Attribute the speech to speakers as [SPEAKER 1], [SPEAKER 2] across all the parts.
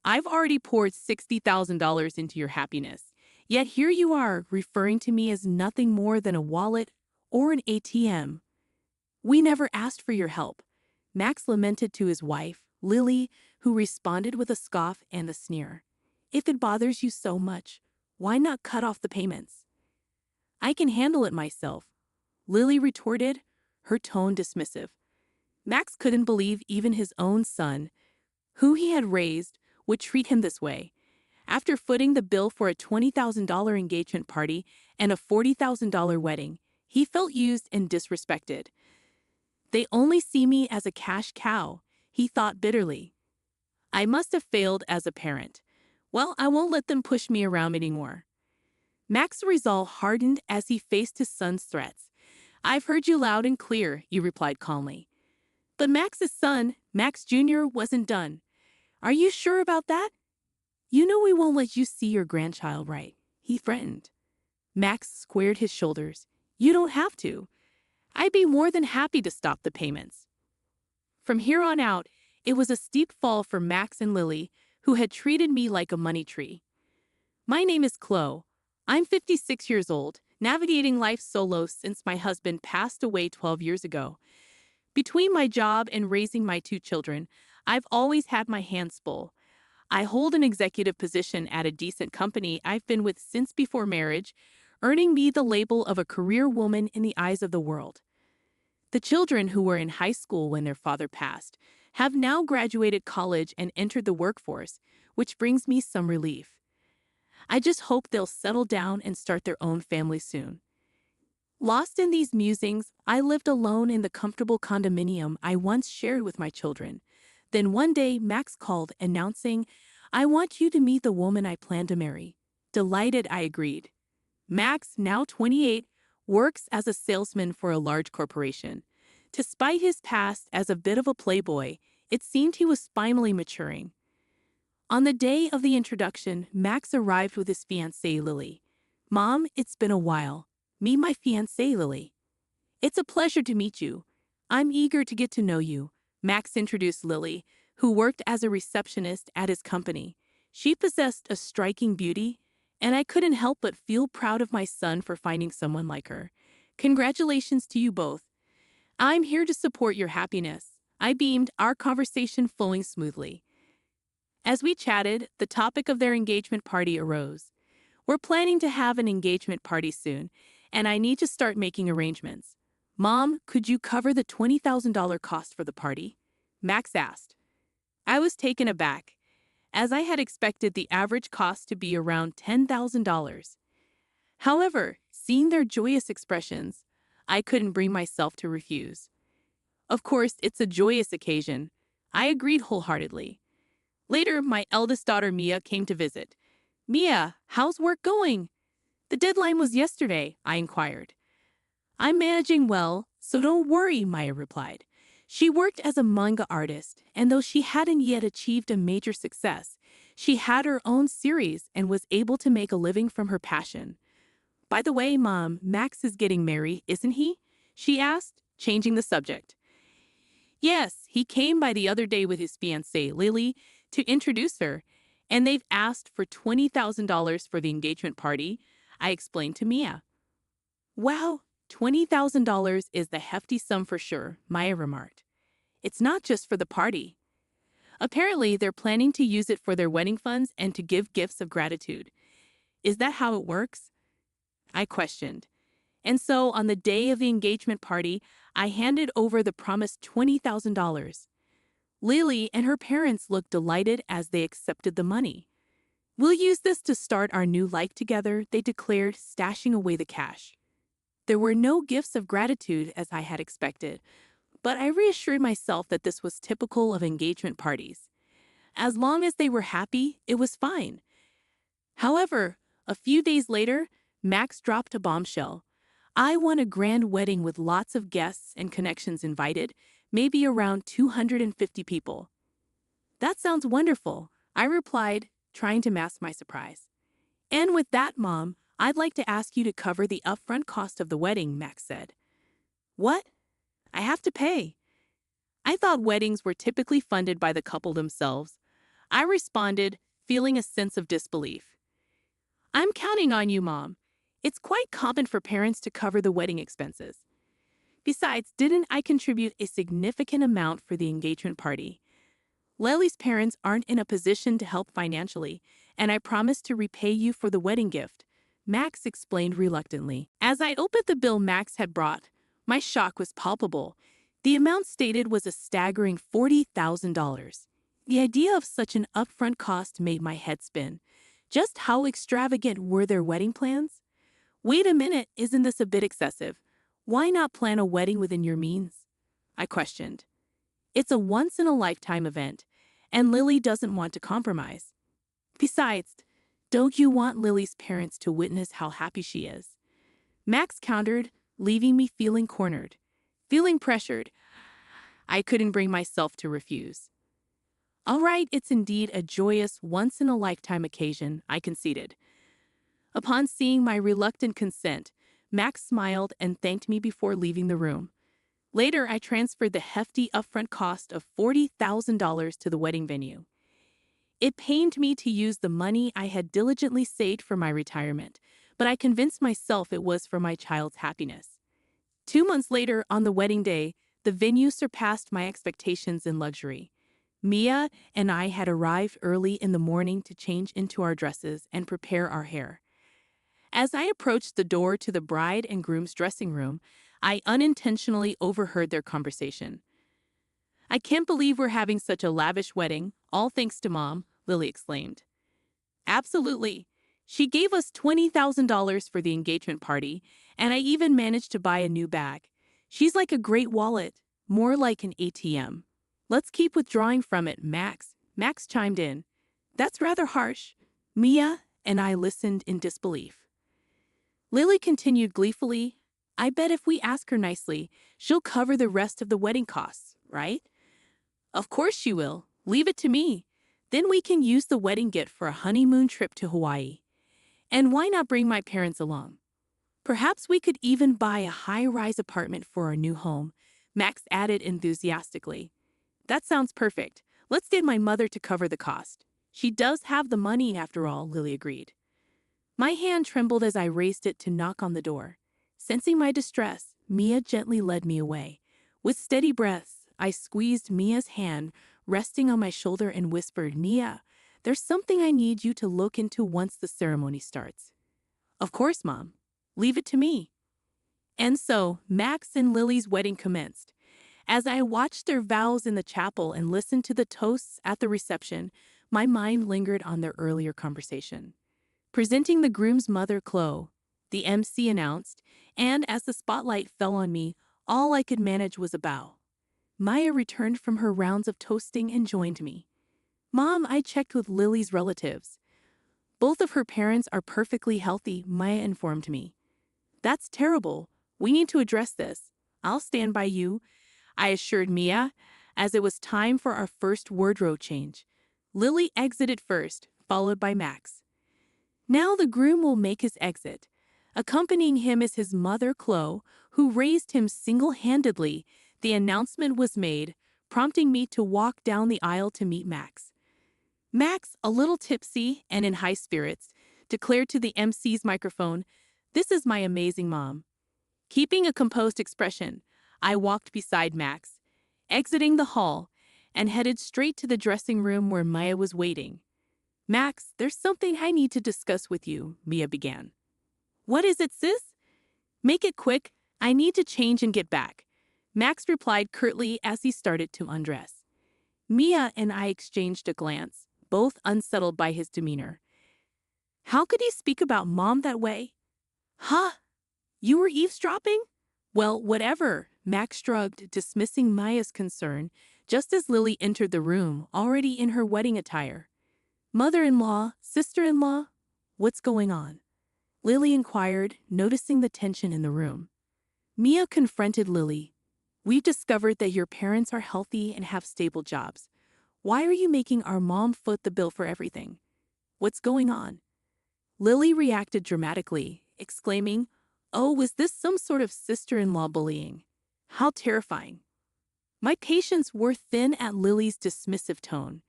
[SPEAKER 1] I've already poured $60,000 into your happiness. Yet here you are, referring to me as nothing more than a wallet or an ATM. We never asked for your help. Max lamented to his wife, Lily, who responded with a scoff and a sneer. If it bothers you so much, why not cut off the payments? I can handle it myself, Lily retorted, her tone dismissive. Max couldn't believe even his own son, who he had raised, would treat him this way. After footing the bill for a $20,000 engagement party and a $40,000 wedding, he felt used and disrespected. They only see me as a cash cow, he thought bitterly. I must have failed as a parent. Well, I won't let them push me around anymore. Max's resolve hardened as he faced his son's threats. I've heard you loud and clear, he replied calmly. But Max's son, Max Jr., wasn't done. Are you sure about that? You know we won't let you see your grandchild, right? He threatened. Max squared his shoulders. You don't have to. I'd be more than happy to stop the payments. From here on out, it was a steep fall for Max and Lily, who had treated me like a money tree. My name is Chloe. I'm 56 years old, navigating life solo since my husband passed away 12 years ago. Between my job and raising my two children, I've always had my hands full. I hold an executive position at a decent company I've been with since before marriage, earning me the label of a career woman in the eyes of the world. The children who were in high school when their father passed have now graduated college and entered the workforce, which brings me some relief. I just hope they'll settle down and start their own family soon. Lost in these musings, I lived alone in the comfortable condominium I once shared with my children. Then one day, Max called, announcing, I want you to meet the woman I plan to marry. Delighted, I agreed. Max, now 28, works as a salesman for a large corporation. Despite his past as a bit of a playboy, it seemed he was finally maturing. On the day of the introduction, Max arrived with his fiancée, Lily. Mom, it's been a while. Meet my fiancée, Lily. It's a pleasure to meet you. I'm eager to get to know you, Max introduced Lily, who worked as a receptionist at his company. She possessed a striking beauty, and I couldn't help but feel proud of my son for finding someone like her. Congratulations to you both. I'm here to support your happiness. I beamed, our conversation flowing smoothly. As we chatted, the topic of their engagement party arose. We're planning to have an engagement party soon, and I need to start making arrangements. Mom, could you cover the $20,000 cost for the party? Max asked. I was taken aback, as I had expected the average cost to be around $10,000. However, seeing their joyous expressions, I couldn't bring myself to refuse. Of course, it's a joyous occasion. I agreed wholeheartedly. Later, my eldest daughter Mia came to visit. Mia, how's work going? The deadline was yesterday, I inquired. I'm managing well, so don't worry, Maya replied. She worked as a manga artist, and though she hadn't yet achieved a major success, she had her own series and was able to make a living from her passion. By the way, Mom, Max is getting married, isn't he? She asked, changing the subject. Yes, he came by the other day with his fiancée, Lily, to introduce her, and they've asked for $20,000 for the engagement party, I explained to Mia. Wow, $20,000 is the hefty sum for sure, Maya remarked. It's not just for the party. Apparently, they're planning to use it for their wedding funds and to give gifts of gratitude. Is that how it works? I questioned. And so, on the day of the engagement party, I handed over the promised $20,000. Lily and her parents looked delighted as they accepted the money. We'll use this to start our new life together, they declared, stashing away the cash. There were no gifts of gratitude as I had expected, but I reassured myself that this was typical of engagement parties. As long as they were happy, it was fine. However, a few days later, Max dropped a bombshell. I want a grand wedding with lots of guests and connections invited, maybe around 250 people. That sounds wonderful, I replied, trying to mask my surprise. And with that, Mom, I'd like to ask you to cover the upfront cost of the wedding, Max said. What? I have to pay. I thought weddings were typically funded by the couple themselves. I responded, feeling a sense of disbelief. I'm counting on you, Mom. It's quite common for parents to cover the wedding expenses. Besides, didn't I contribute a significant amount for the engagement party? Lily's parents aren't in a position to help financially, and I promised to repay you for the wedding gift, Max explained reluctantly. As I opened the bill Max had brought, my shock was palpable. The amount stated was a staggering $40,000. The idea of such an upfront cost made my head spin. Just how extravagant were their wedding plans? Wait a minute, isn't this a bit excessive? Why not plan a wedding within your means? I questioned. It's a once-in-a-lifetime event, and Lily doesn't want to compromise. Besides, don't you want Lily's parents to witness how happy she is? Max countered, leaving me feeling cornered. Feeling pressured, I couldn't bring myself to refuse. All right, it's indeed a joyous, once-in-a-lifetime occasion, I conceded. Upon seeing my reluctant consent, Max smiled and thanked me before leaving the room. Later, I transferred the hefty upfront cost of $40,000 to the wedding venue. It pained me to use the money I had diligently saved for my retirement, but I convinced myself it was for my child's happiness. 2 months later, on the wedding day, the venue surpassed my expectations in luxury. Mia and I had arrived early in the morning to change into our dresses and prepare our hair. As I approached the door to the bride and groom's dressing room, I unintentionally overheard their conversation. I can't believe we're having such a lavish wedding, all thanks to Mom, Lily exclaimed. Absolutely. She gave us $20,000 for the engagement party, and I even managed to buy a new bag. She's like a great wallet, more like an ATM. Let's keep withdrawing from it, Max. Max chimed in. That's rather harsh. Mia and I listened in disbelief. Lily continued gleefully, I bet if we ask her nicely, she'll cover the rest of the wedding costs, right? Of course she will. Leave it to me. Then we can use the wedding gift for a honeymoon trip to Hawaii. And why not bring my parents along? Perhaps we could even buy a high-rise apartment for our new home, Max added enthusiastically. That sounds perfect. Let's get my mother to cover the cost. She does have the money after all, Lily agreed. My hand trembled as I raised it to knock on the door. Sensing my distress, Mia gently led me away. With steady breaths, I squeezed Mia's hand, resting on my shoulder, and whispered, Mia, there's something I need you to look into once the ceremony starts. Of course, Mom. Leave it to me. And so, Max and Lily's wedding commenced. As I watched their vows in the chapel and listened to the toasts at the reception, my mind lingered on their earlier conversation. Presenting the groom's mother, Chloe, the MC announced, and as the spotlight fell on me, all I could manage was a bow. Maya returned from her rounds of toasting and joined me. Mom, I checked with Lily's relatives. Both of her parents are perfectly healthy, Maya informed me. That's terrible. We need to address this. I'll stand by you, I assured Mia, as it was time for our first wardrobe change. Lily exited first, followed by Max. Now the groom will make his exit. Accompanying him is his mother, Chloe, who raised him single-handedly. The announcement was made, prompting me to walk down the aisle to meet Max. Max, a little tipsy and in high spirits, declared to the MC's microphone, "This is my amazing mom." Keeping a composed expression, I walked beside Max, exiting the hall, and headed straight to the dressing room where Maya was waiting. Max, there's something I need to discuss with you, Mia began. What is it, sis? Make it quick. I need to change and get back, Max replied curtly as he started to undress. Mia and I exchanged a glance, both unsettled by his demeanor. How could he speak about Mom that way? Huh? You were eavesdropping? Well, whatever, Max shrugged, dismissing Maya's concern, just as Lily entered the room, already in her wedding attire. Mother-in-law, sister-in-law, what's going on? Lily inquired, noticing the tension in the room. Mia confronted Lily. We've discovered that your parents are healthy and have stable jobs. Why are you making our mom foot the bill for everything? What's going on? Lily reacted dramatically, exclaiming, Oh, was this some sort of sister-in-law bullying? How terrifying. My patience wore thin at Lily's dismissive tone.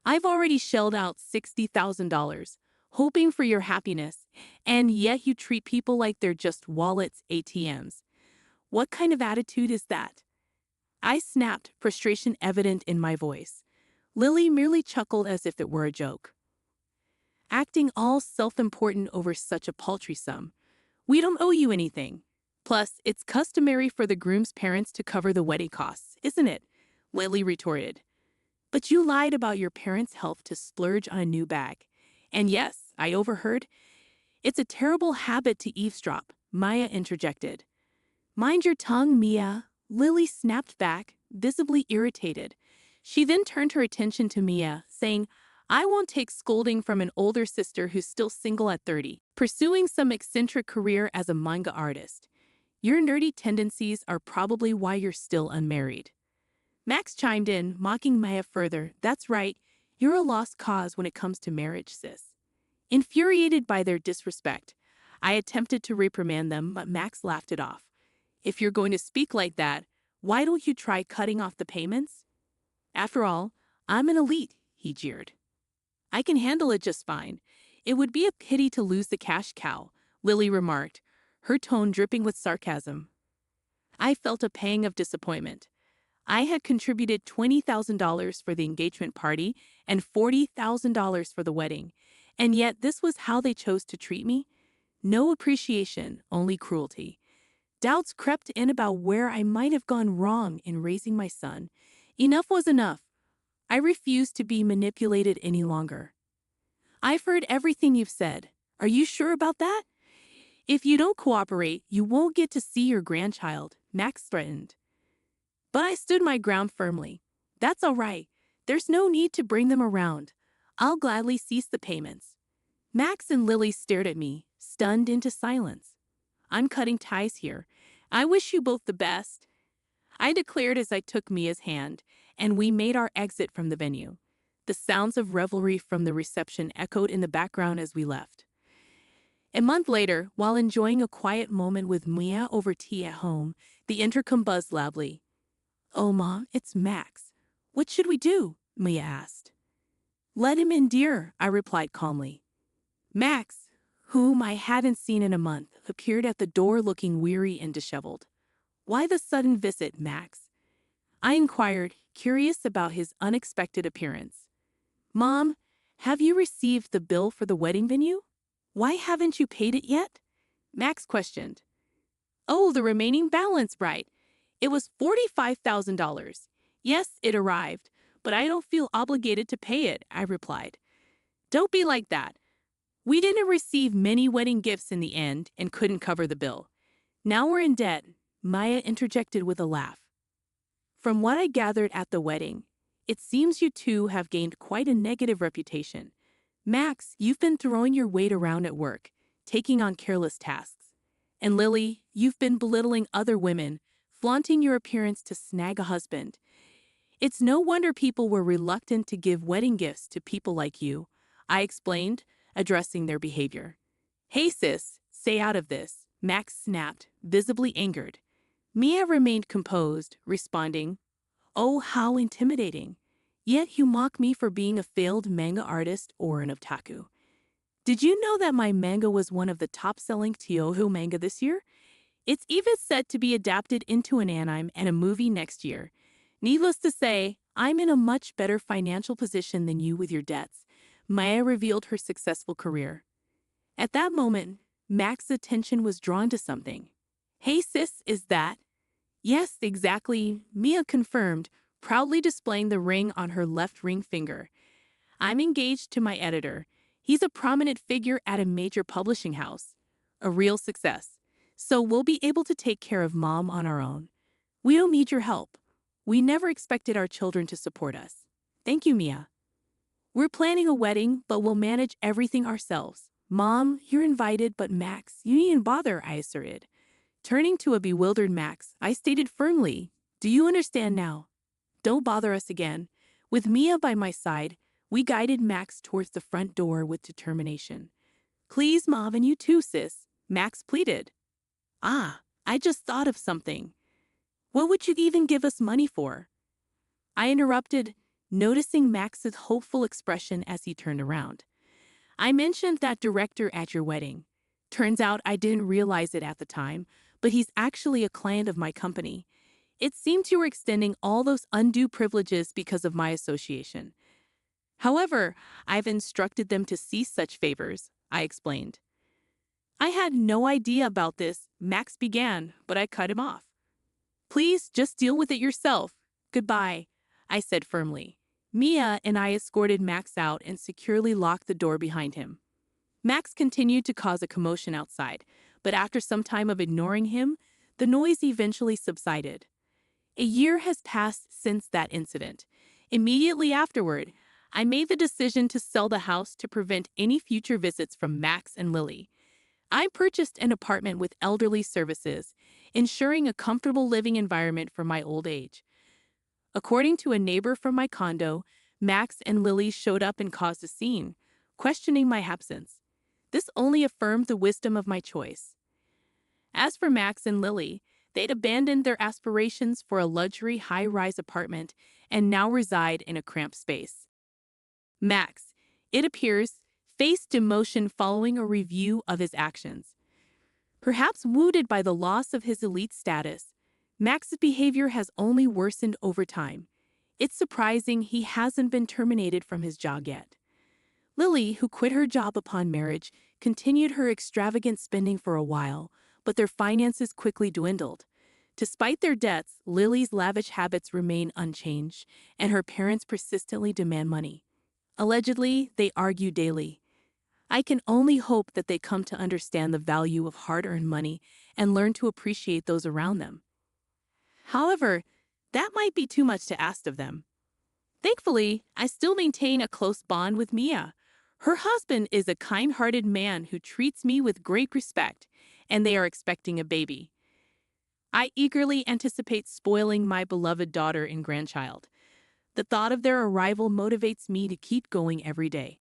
[SPEAKER 1] I've already shelled out $60,000, hoping for your happiness, and yet you treat people like they're just wallets, ATMs. What kind of attitude is that? I snapped, frustration evident in my voice. Lily merely chuckled as if it were a joke. Acting all self-important over such a paltry sum. We don't owe you anything. Plus, it's customary for the groom's parents to cover the wedding costs, isn't it? Lily retorted. But you lied about your parents' health to splurge on a new bag. And yes, I overheard. It's a terrible habit to eavesdrop, Maya interjected. Mind your tongue, Mia. Lily snapped back, visibly irritated. She then turned her attention to Mia, saying, I won't take scolding from an older sister who's still single at 30, pursuing some eccentric career as a manga artist. Your nerdy tendencies are probably why you're still unmarried. Max chimed in, mocking Maya further. That's right, you're a lost cause when it comes to marriage, sis. Infuriated by their disrespect, I attempted to reprimand them, but Max laughed it off. If you're going to speak like that, why don't you try cutting off the payments? After all, I'm an elite, he jeered. I can handle it just fine. It would be a pity to lose the cash cow, Lily remarked, her tone dripping with sarcasm. I felt a pang of disappointment. I had contributed $20,000 for the engagement party and $40,000 for the wedding, and yet this was how they chose to treat me? No appreciation, only cruelty. Doubts crept in about where I might have gone wrong in raising my son. Enough was enough. I refused to be manipulated any longer. I've heard everything you've said. Are you sure about that? If you don't cooperate, you won't get to see your grandchild, Max threatened. But I stood my ground firmly. That's all right. There's no need to bring them around. I'll gladly cease the payments. Max and Lily stared at me, stunned into silence. I'm cutting ties here. I wish you both the best, I declared as I took Mia's hand, and we made our exit from the venue. The sounds of revelry from the reception echoed in the background as we left. A month later, while enjoying a quiet moment with Mia over tea at home, the intercom buzzed loudly. Oh, Mom, it's Max. What should we do? Mia asked. Let him in, dear, I replied calmly. Max, whom I hadn't seen in a month, appeared at the door looking weary and disheveled. Why the sudden visit, Max? I inquired, curious about his unexpected appearance. Mom, have you received the bill for the wedding venue? Why haven't you paid it yet? Max questioned. Oh, the remaining balance, right. It was $45,000. Yes, it arrived, but I don't feel obligated to pay it, I replied. Don't be like that. We didn't receive many wedding gifts in the end and couldn't cover the bill. Now we're in debt, Maya interjected with a laugh. From what I gathered at the wedding, it seems you two have gained quite a negative reputation. Max, you've been throwing your weight around at work, taking on careless tasks. And Lily, you've been belittling other women, flaunting your appearance to snag a husband. It's no wonder people were reluctant to give wedding gifts to people like you, I explained, addressing their behavior. Hey sis, stay out of this, Max snapped, visibly angered. Mia remained composed, responding, Oh, how intimidating. Yet you mock me for being a failed manga artist or an otaku. Did you know that my manga was one of the top-selling Tyoho manga this year? It's even set to be adapted into an anime and a movie next year. Needless to say, I'm in a much better financial position than you with your debts. Maya revealed her successful career. At that moment, Max's attention was drawn to something. Hey sis, is that? Yes, exactly, Mia confirmed, proudly displaying the ring on her left ring finger. I'm engaged to my editor. He's a prominent figure at a major publishing house. A real success. So we'll be able to take care of Mom on our own. We don't need your help. We never expected our children to support us. Thank you, Mia. We're planning a wedding, but we'll manage everything ourselves. Mom, you're invited, but Max, you needn't bother, I asserted. Turning to a bewildered Max, I stated firmly, Do you understand now? Don't bother us again. With Mia by my side, we guided Max towards the front door with determination. Please, Mom, and you too, sis, Max pleaded. Ah, I just thought of something. What would you even give us money for? I interrupted. noticing Max's hopeful expression as he turned around. I mentioned that director at your wedding. Turns out I didn't realize it at the time, but he's actually a client of my company. It seemed you were extending all those undue privileges because of my association. However, I've instructed them to cease such favors, I explained. I had no idea about this, Max began, but I cut him off. Please just deal with it yourself. Goodbye, I said firmly. Mia and I escorted Max out and securely locked the door behind him. Max continued to cause a commotion outside, but after some time of ignoring him, the noise eventually subsided. A year has passed since that incident. Immediately afterward, I made the decision to sell the house to prevent any future visits from Max and Lily. I purchased an apartment with elderly services, ensuring a comfortable living environment for my old age. According to a neighbor from my condo, Max and Lily showed up and caused a scene, questioning my absence. This only affirmed the wisdom of my choice. As for Max and Lily, they'd abandoned their aspirations for a luxury high-rise apartment and now reside in a cramped space. Max, it appears, faced demotion following a review of his actions. Perhaps wounded by the loss of his elite status, Max's behavior has only worsened over time. It's surprising he hasn't been terminated from his job yet. Lily, who quit her job upon marriage, continued her extravagant spending for a while, but their finances quickly dwindled. Despite their debts, Lily's lavish habits remain unchanged, and her parents persistently demand money. Allegedly, they argue daily. I can only hope that they come to understand the value of hard-earned money and learn to appreciate those around them. However, that might be too much to ask of them. Thankfully, I still maintain a close bond with Mia. Her husband is a kind-hearted man who treats me with great respect, and they are expecting a baby. I eagerly anticipate spoiling my beloved daughter and grandchild. The thought of their arrival motivates me to keep going every day.